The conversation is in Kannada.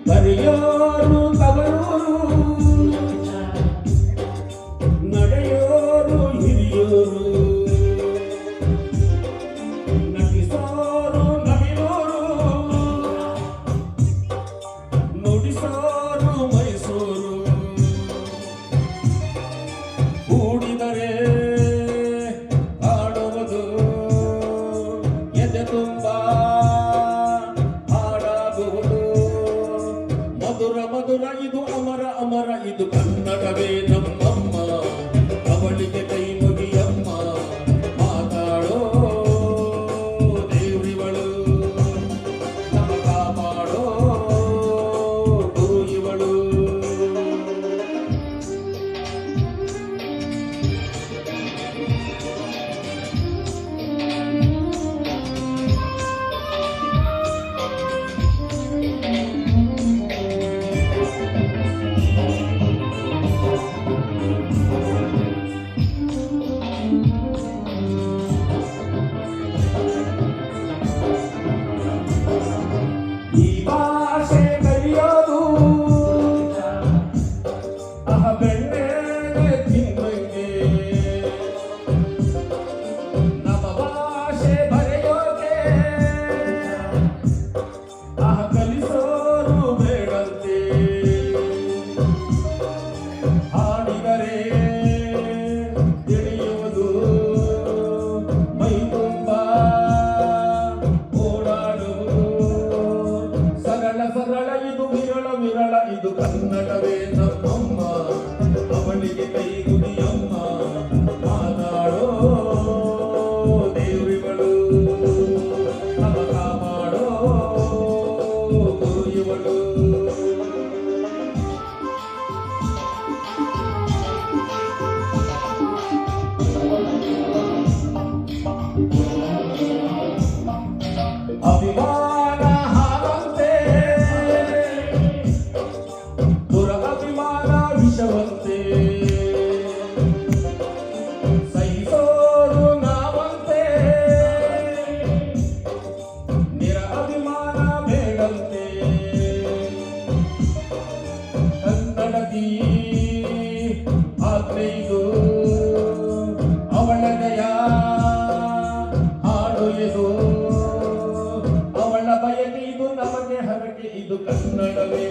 ಬರೆಯೋರು ತವರೂರು, ನಡೆಯೋರು ಹಿರಿಯೋರು, ನಟಿಸೋರು ನವಿಲೋರು, ನುಡಿಸೋರು ಮೈಸೂರು. ಕೂಡಿದರೆ ಆಡುವುದು ಎದೆ ತುಂಬ ಹಾಡಾಗುವುದು. ಮಧುರ ಮಧುರ ಇದು ಅಮರ ಅಮರ ಇದು ಕನ್ನಡವೇ ನಮ್ಮಮ್ಮ. ಅವಳಿಗೆ ಕೈ ಮುಗಿಯಮ್ಮ, ಮಾತಾಡೋ ದೇವ್ರಿವಳು, ನಮ ಕಾಪಾಡೋ ಗುರು ಇವಳು. ಈ ಭಾಷೆ ಕಲಿಯೋದು ಬೆಣ್ಣೆ ತಿನ್ನಂಗೆ, ನಮ್ಮ ಭಾಷೆ ಬರೆಯೋಕೆ ಕಲಿಸೋರು ಬೇಡಂತೆ. ಹಾಡಿದರೆ ತಿಳಿಯುವುದು ಮೈ ತುಂಬ ಓಡಾಡುವುದು. ಸರಳ ಸರಳ ಇದು ವಿರಳ ವಿರಳ ಇದು ಕನ್ನಡವೇ ನಮ್ಮಮ್ಮ. ಅವಳಿಗೆ ಕೈ ಗುಡಿಯಮ್ಮ, ಮಾತಾಡೋ ದೇವ್ರಿವಳು, ನಮ ಕಾಪಾಡೋ ಗುರು ಇವಳು. ಅಭಿಮಾನ ಹಾಗಂತೆ, ದುರಭಿಮಾನ ವಿಷವಂತೆ. ಸಹಿಸೋರು ನಾವಂತೆ, ನಿರ ಅಭಿಮಾನ ಬೇಡಂತೆ. ಕನ್ನಡದಿ ಆತ್ಮೈದು ಅವಳದಯ ಹಾಡು ಇದು, ಅವಳ ಬಯಕೆ ಇದು ನಮಗೆ ಹರಕೆ ಇದು ಕನ್ನಡವೇ